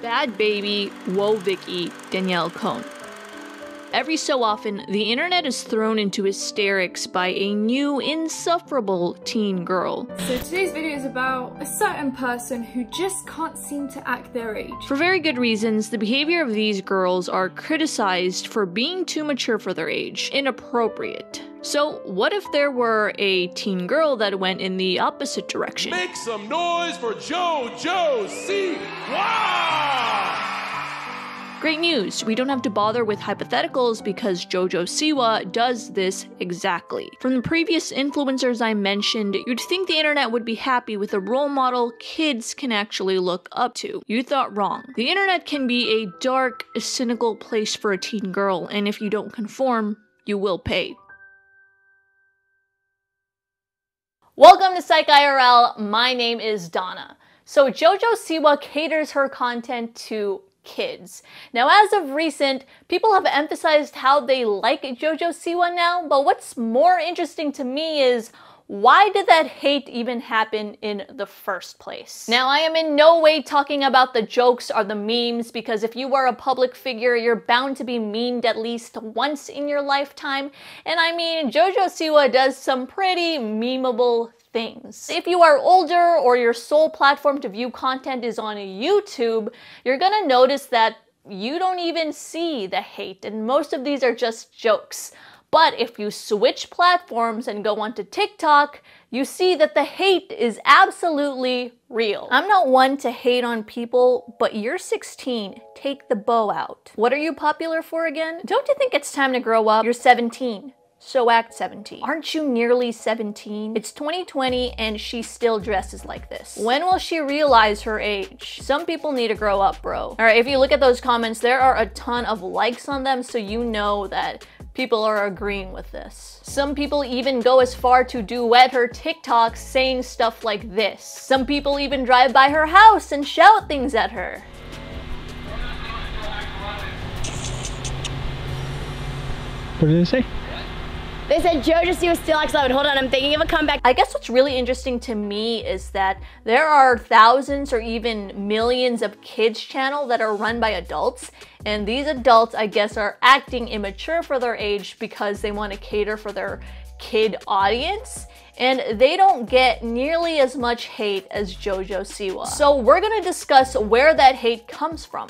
Bad baby, whoa Vicky, Danielle Cohn. Every so often, the internet is thrown into hysterics by a new, insufferable teen girl. So today's video is about a certain person who just can't seem to act their age. For very good reasons, the behavior of these girls are criticized for being too mature for their age, inappropriate. So what if there were a teen girl that went in the opposite direction? Make some noise for Jojo Siwa! Great news, we don't have to bother with hypotheticals because Jojo Siwa does this exactly. From the previous influencers I mentioned, you'd think the internet would be happy with a role model kids can actually look up to. You thought wrong. The internet can be a dark, cynical place for a teen girl, and if you don't conform, you will pay. Welcome to Psych IRL, my name is Donna. So Jojo Siwa caters her content to kids. Now, as of recent, people have emphasized how they like Jojo Siwa now, but what's more interesting to me is why did that hate even happen in the first place? Now, I am in no way talking about the jokes or the memes, because if you are a public figure, you're bound to be memed at least once in your lifetime. And I mean, Jojo Siwa does some pretty memeable things. If you are older or your sole platform to view content is on YouTube, you're gonna notice that you don't even see the hate, and most of these are just jokes. But if you switch platforms and go onto TikTok, you see that the hate is absolutely real. I'm not one to hate on people, but you're 16. Take the bow out. What are you popular for again? Don't you think it's time to grow up? You're 17. So act 17. Aren't you nearly 17? It's 2020 and she still dresses like this. When will she realize her age? Some people need to grow up, bro. Alright, if you look at those comments, there are a ton of likes on them, so you know that people are agreeing with this. Some people even go as far to duet her TikToks saying stuff like this. Some people even drive by her house and shout things at her. What did they say? They said Jojo Siwa still acts 11. Hold on, I'm thinking of a comeback. I guess what's really interesting to me is that there are thousands or even millions of kids channels that are run by adults, and these adults, I guess, are acting immature for their age because they want to cater for their kid audience, and they don't get nearly as much hate as Jojo Siwa. So we're gonna discuss where that hate comes from,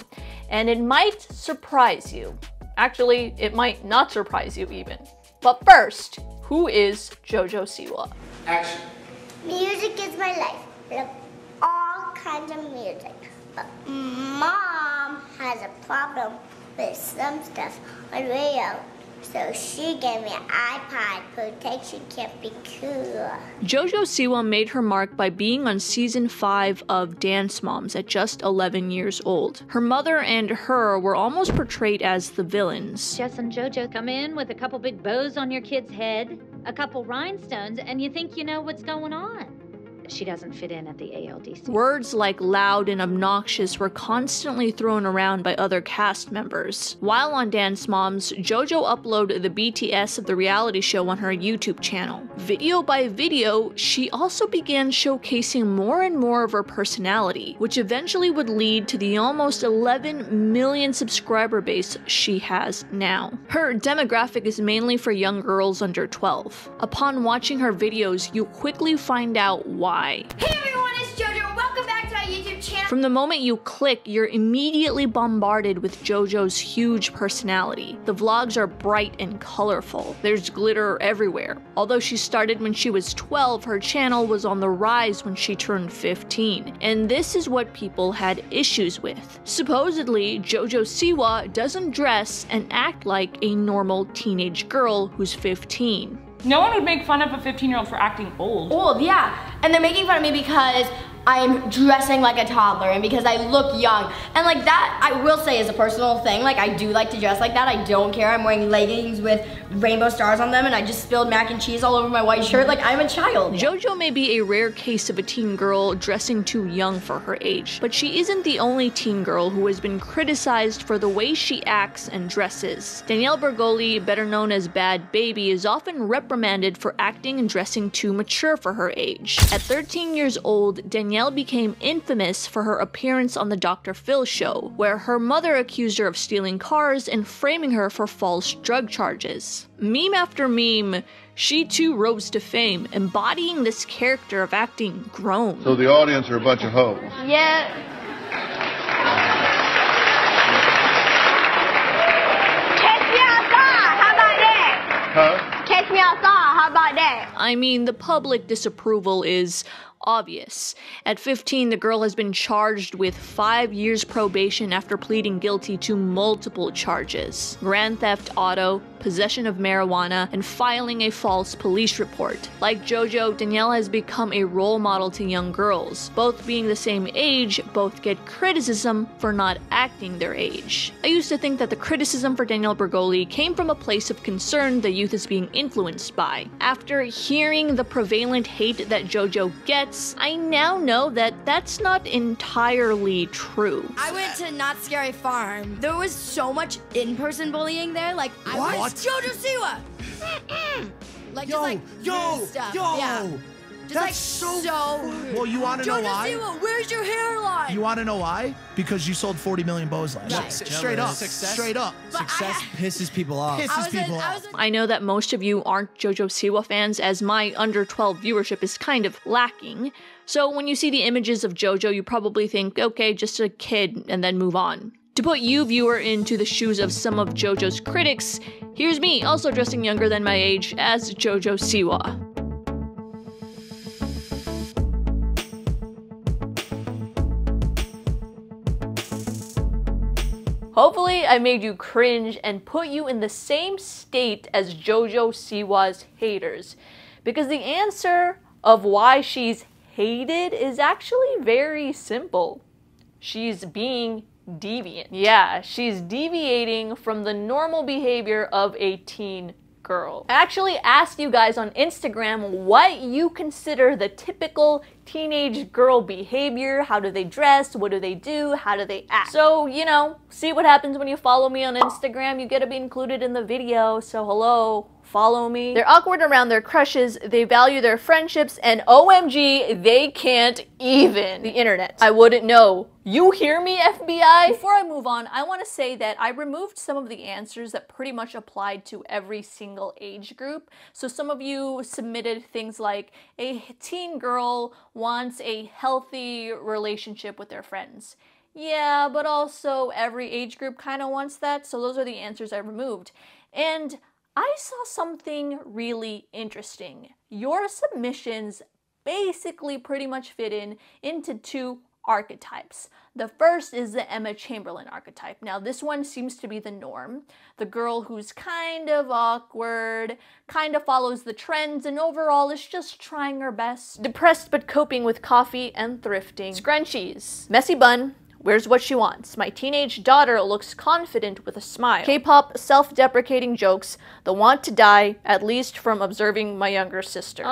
and it might surprise you. Actually, it might not surprise you even. But first, who is Jojo Siwa? Action. Music is my life. I love all kinds of music. But Mom has a problem with some stuff on radio. So she gave me an iPod protection, can't be cool. Jojo Siwa made her mark by being on season 5 of Dance Moms at just 11 years old. Her mother and her were almost portrayed as the villains. Jess and Jojo come in with a couple big bows on your kid's head, a couple rhinestones, and you think you know what's going on. She doesn't fit in at the ALDC. Words like loud and obnoxious were constantly thrown around by other cast members. While on Dance Moms, Jojo uploaded the BTS of the reality show on her YouTube channel. Video by video, she also began showcasing more and more of her personality, which eventually would lead to the almost 11 million subscriber base she has now. Her demographic is mainly for young girls under 12. Upon watching her videos, you quickly find out why. Hey everyone, it's Jojo. Welcome back to our YouTube channel. From the moment you click, you're immediately bombarded with Jojo's huge personality. The vlogs are bright and colorful. There's glitter everywhere. Although she started when she was 12, her channel was on the rise when she turned 15. And this is what people had issues with. Supposedly, Jojo Siwa doesn't dress and act like a normal teenage girl who's 15. No one would make fun of a 15-year-old for acting old. Old, yeah. And they're making fun of me because I'm dressing like a toddler and because I look young. And like that, I will say is a personal thing. Like I do like to dress like that. I don't care. I'm wearing leggings with rainbow stars on them and I just spilled mac and cheese all over my white shirt. Like I'm a child. Jojo may be a rare case of a teen girl dressing too young for her age, but she isn't the only teen girl who has been criticized for the way she acts and dresses. Danielle Bergoli, better known as Bad Baby, is often reprimanded for acting and dressing too mature for her age. At 13 years old, Danielle Danielle became infamous for her appearance on the Dr. Phil show, where her mother accused her of stealing cars and framing her for false drug charges. Meme after meme, she too rose to fame, embodying this character of acting grown. So the audience are a bunch of hoes. Yeah. Catch me outside, how about that? Huh? Catch me outside, how about that? I mean, the public disapproval is obvious. At 15, the girl has been charged with 5 years probation after pleading guilty to multiple charges: grand theft auto, possession of marijuana, and filing a false police report. Like Jojo, Danielle has become a role model to young girls. Both being the same age, both get criticism for not acting their age. I used to think that the criticism for Danielle Bregoli came from a place of concern the youth is being influenced by. After hearing the prevalent hate that Jojo gets, I now know that that's not entirely true. I went to Not Scary Farm. There was so much in-person bullying there. Like, I was Jojo Siwa. Like, Yo, just like yo, rude stuff. yo. Yeah. Just That's like so rude. Well, you want to know Jojo why? Siwa, where's your hairline? You want to know why? Because you sold 40 million bows last year. Right. Straight up. Success. Straight up. Success pisses people off. Pisses people off. I know that most of you aren't Jojo Siwa fans, as my under 12 viewership is kind of lacking. So when you see the images of Jojo, you probably think, okay, just a kid, and then move on. To put you, viewer, into the shoes of some of Jojo's critics, here's me, also dressing younger than my age, as Jojo Siwa. Hopefully, I made you cringe and put you in the same state as Jojo Siwa's haters, because the answer of why she's hated is actually very simple. She's being deviant. Yeah, she's deviating from the normal behavior of a teen girl. I actually asked you guys on Instagram what you consider the typical teenage girl behavior. How do they dress? What do they do? How do they act? So, you know, see what happens when you follow me on Instagram. You get to be included in the video, so hello. Follow me. They're awkward around their crushes, they value their friendships, and OMG, they can't even the internet. I wouldn't know. You hear me, FBI? Before I move on, I want to say that I removed some of the answers that pretty much applied to every single age group. So some of you submitted things like, a teen girl wants a healthy relationship with their friends. Yeah, but also every age group kind of wants that, so those are the answers I removed. And I saw something really interesting. Your submissions basically pretty much fit into two archetypes. The first is the Emma Chamberlain archetype. Now this one seems to be the norm. The girl who's kind of awkward, kind of follows the trends, and overall is just trying her best. Depressed but coping with coffee and thrifting. Scrunchies. Messy bun. Wears what she wants. My teenage daughter looks confident with a smile. K-pop self-deprecating jokes. The want to die, at least from observing my younger sister.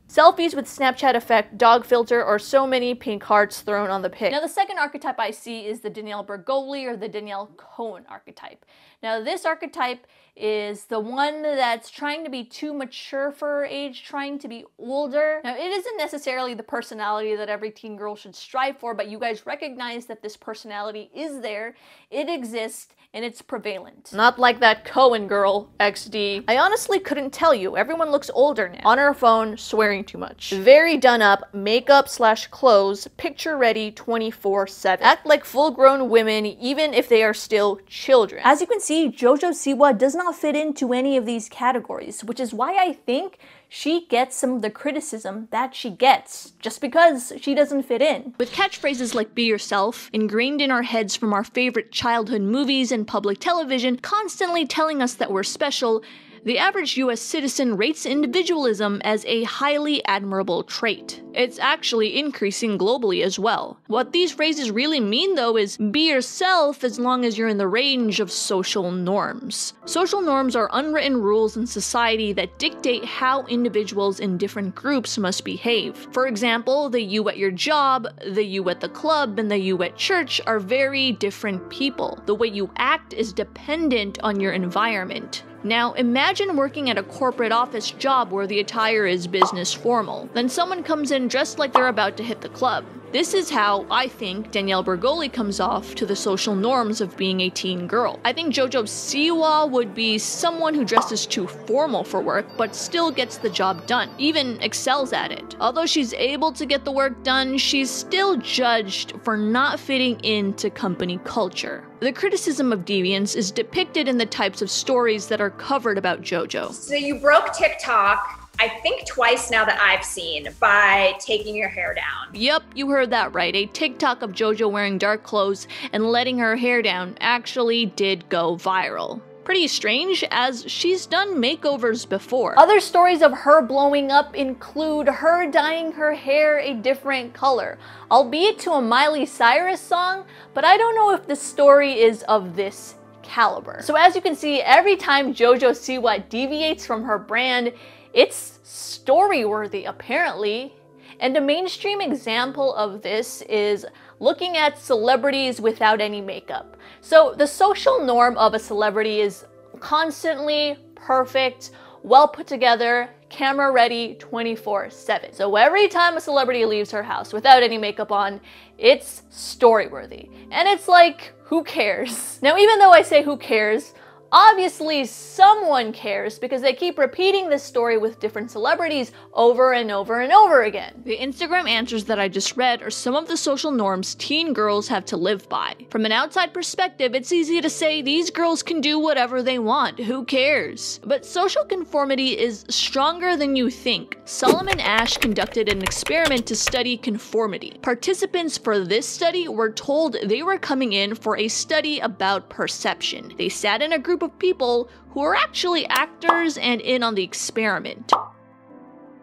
Selfies with Snapchat effect, dog filter, or so many pink hearts thrown on the pic. Now the second archetype I see is the Danielle Bregoli or the Danielle Cohen archetype. Now this archetype is the one that's trying to be too mature for her age, trying to be older. Now it isn't necessarily the personality that every teen girl should strive for, but you guys recognize that this personality is there, it exists, and it's prevalent. Not like that Cohen girl, XD. I honestly couldn't tell you. Everyone looks older now. On her phone, swearing too much. Very done up, makeup / clothes, picture ready 24/7. Act like full-grown women even if they are still children. As you can see, Jojo Siwa does not fit into any of these categories, which is why I think she gets some of the criticism that she gets, just because she doesn't fit in. With catchphrases like be yourself, ingrained in our heads from our favorite childhood movies and public television, constantly telling us that we're special, the average US citizen rates individualism as a highly admirable trait. It's actually increasing globally as well. What these phrases really mean, though, is be yourself as long as you're in the range of social norms. Social norms are unwritten rules in society that dictate how individuals in different groups must behave. For example, the you at your job, the you at the club, and the you at church are very different people. The way you act is dependent on your environment. Now, imagine working at a corporate office job where the attire is business formal. Then someone comes in dressed like they're about to hit the club. This is how I think Danielle Bregoli comes off to the social norms of being a teen girl. I think Jojo Siwa would be someone who dresses too formal for work, but still gets the job done, even excels at it. Although she's able to get the work done, she's still judged for not fitting into company culture. The criticism of deviance is depicted in the types of stories that are covered about Jojo. So you broke TikTok, I think twice now that I've seen, by taking your hair down. Yup, you heard that right. A TikTok of Jojo wearing dark clothes and letting her hair down actually did go viral. Pretty strange, as she's done makeovers before. Other stories of her blowing up include her dyeing her hair a different color, albeit to a Miley Cyrus song, but I don't know if the story is of this caliber. So as you can see, every time Jojo Siwa deviates from her brand, it's story-worthy, apparently. And a mainstream example of this is looking at celebrities without any makeup. So the social norm of a celebrity is constantly perfect, well put together, camera ready 24/7. So every time a celebrity leaves her house without any makeup on, it's story-worthy. And it's like, who cares? Now, even though I say who cares, obviously someone cares because they keep repeating this story with different celebrities over and over and over again. The Instagram answers that I just read are some of the social norms teen girls have to live by. From an outside perspective, it's easy to say these girls can do whatever they want, who cares? But social conformity is stronger than you think. Solomon Asch conducted an experiment to study conformity. Participants for this study were told they were coming in for a study about perception. They sat in a group of people who are actually actors and in on the experiment.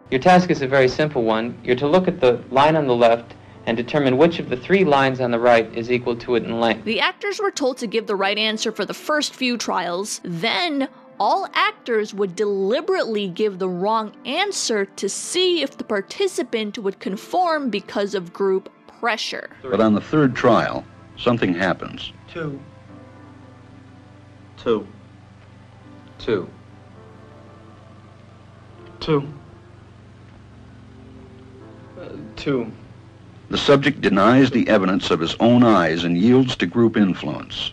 Your task is a very simple one. You're to look at the line on the left and determine which of the 3 lines on the right is equal to it in length. The actors were told to give the right answer for the first few trials, then all actors would deliberately give the wrong answer to see if the participant would conform because of group pressure. But on the 3rd trial, something happens. 2. 2. 2. 2. 2. The subject denies the evidence of his own eyes and yields to group influence.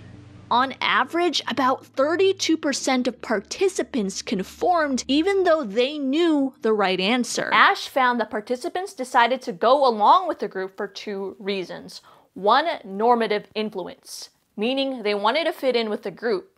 On average, about 32% of participants conformed even though they knew the right answer. Asch found that participants decided to go along with the group for 2 reasons. 1, normative influence, meaning they wanted to fit in with the group.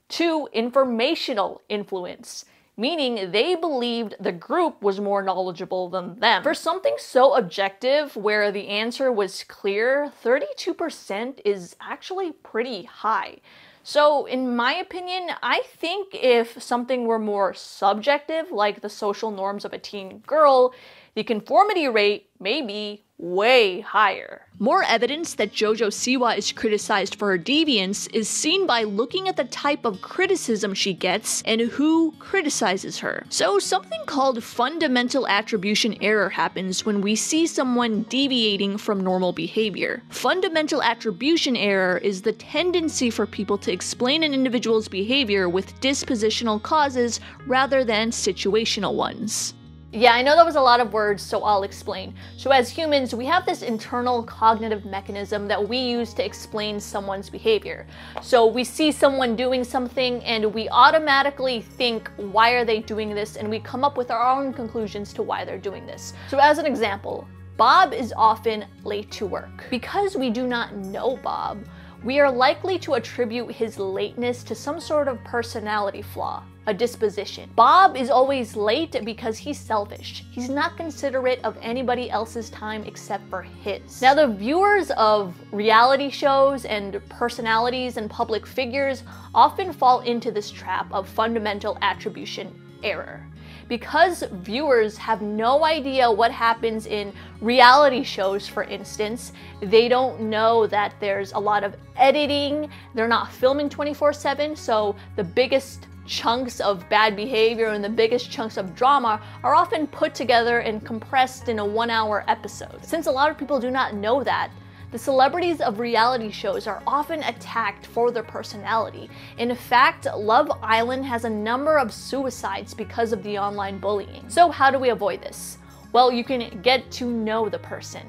2, informational influence, meaning they believed the group was more knowledgeable than them. For something so objective where the answer was clear, 32% is actually pretty high. So in my opinion, I think if something were more subjective, like the social norms of a teen girl, the conformity rate may be way higher. More evidence that Jojo Siwa is criticized for her deviance is seen by looking at the type of criticism she gets and who criticizes her. So something called fundamental attribution error happens when we see someone deviating from normal behavior. Fundamental attribution error is the tendency for people to explain an individual's behavior with dispositional causes rather than situational ones. Yeah, I know that was a lot of words, so I'll explain. So as humans, we have this internal cognitive mechanism that we use to explain someone's behavior. So we see someone doing something and we automatically think, why are they doing this? And we come up with our own conclusions to why they're doing this. So as an example, Bob is often late to work. Because we do not know Bob, we are likely to attribute his lateness to some sort of personality flaw, a disposition. Bob is always late because he's selfish. He's not considerate of anybody else's time except for his. Now, the viewers of reality shows and personalities and public figures often fall into this trap of fundamental attribution error. Because viewers have no idea what happens in reality shows, for instance, they don't know that there's a lot of editing, they're not filming 24/7, so the biggest chunks of bad behavior and the biggest chunks of drama are often put together and compressed in a 1-hour episode. Since a lot of people do not know that, the celebrities of reality shows are often attacked for their personality. In fact, Love Island has a number of suicides because of the online bullying. So how do we avoid this? Well, you can get to know the person.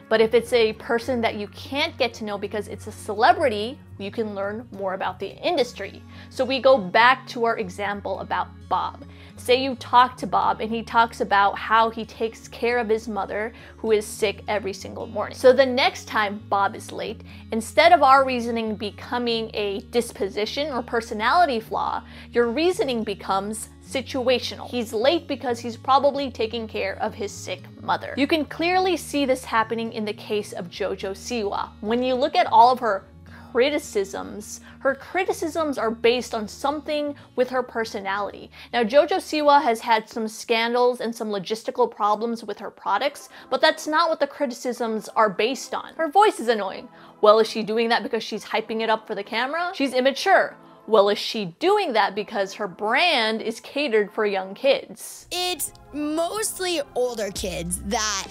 But if it's a person that you can't get to know because it's a celebrity, you can learn more about the industry. So we go back to our example about Bob. Say you talk to Bob and he talks about how he takes care of his mother who is sick every single morning. So the next time Bob is late, instead of our reasoning becoming a disposition or personality flaw, your reasoning becomes situational. He's late because he's probably taking care of his sick mother. You can clearly see this happening in the case of Jojo Siwa. When you look at all of her criticisms are based on something with her personality. Now, Jojo Siwa has had some scandals and some logistical problems with her products, but that's not what the criticisms are based on. Her voice is annoying. Well, is she doing that because she's hyping it up for the camera? She's immature. Well, is she doing that because her brand is catered for young kids? It's mostly older kids that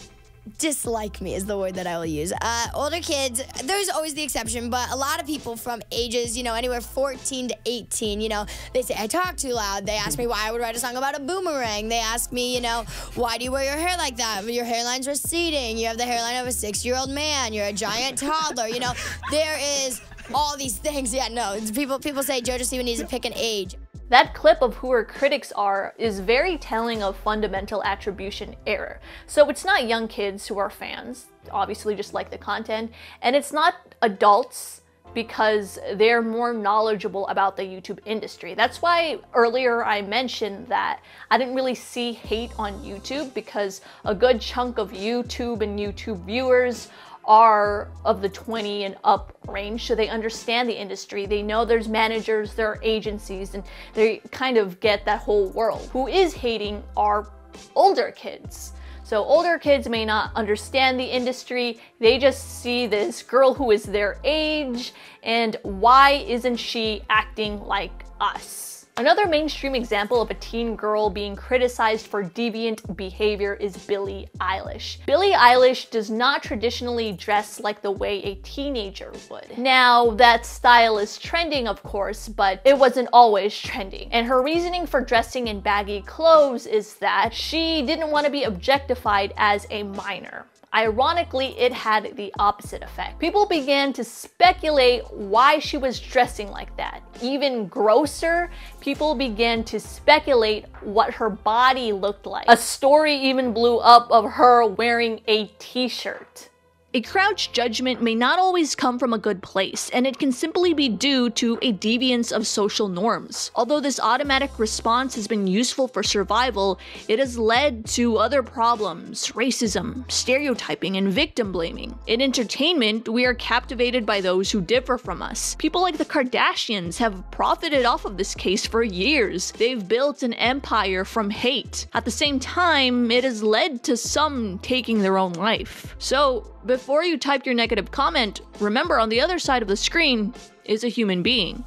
dislike me is the word that I will use. Older kids, there's always the exception, but a lot of people from ages, you know, anywhere 14 to 18, you know, they say I talk too loud. They ask me why I would write a song about a boomerang. They ask me, you know, why do you wear your hair like that? Your hairline's receding. You have the hairline of a 6-year-old man. You're a giant toddler. You know, there is all these things. Yeah, no, it's people say Jojo Siwa needs to pick an age. That clip of who her critics are is very telling of fundamental attribution error. So it's not young kids who are fans, obviously just like the content, and it's not adults because they're more knowledgeable about the YouTube industry. That's why earlier I mentioned that I didn't really see hate on YouTube because a good chunk of YouTube and YouTube viewers are of the 20 and up range, so they understand the industry. They know there's managers, there are agencies, and they kind of get that whole world. Who is hating are older kids. So older kids may not understand the industry, they just see this girl who is their age, and why isn't she acting like us? Another mainstream example of a teen girl being criticized for deviant behavior is Billie Eilish. Billie Eilish does not traditionally dress like the way a teenager would. Now, that style is trending, of course, but it wasn't always trending. And her reasoning for dressing in baggy clothes is that she didn't want to be objectified as a minor. Ironically, it had the opposite effect. People began to speculate why she was dressing like that. Even grosser, people began to speculate what her body looked like. A story even blew up of her wearing a t-shirt. A crouched judgment may not always come from a good place, and it can simply be due to a deviance of social norms. Although this automatic response has been useful for survival, it has led to other problems: racism, stereotyping, and victim blaming. In entertainment, we are captivated by those who differ from us. People like the Kardashians have profited off of this case for years. They've built an empire from hate. At the same time, it has led to some taking their own life. So, before you type your negative comment, remember on the other side of the screen is a human being.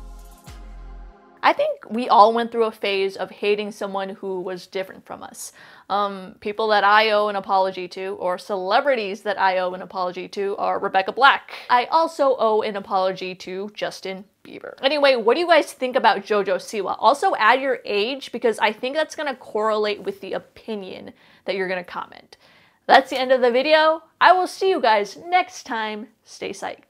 I think we all went through a phase of hating someone who was different from us. People that I owe an apology to, or celebrities that I owe an apology to, are Rebecca Black. I also owe an apology to Justin Bieber. Anyway, what do you guys think about Jojo Siwa? Also add your age, because I think that's gonna correlate with the opinion that you're gonna comment. That's the end of the video. I will see you guys next time. Stay psyched.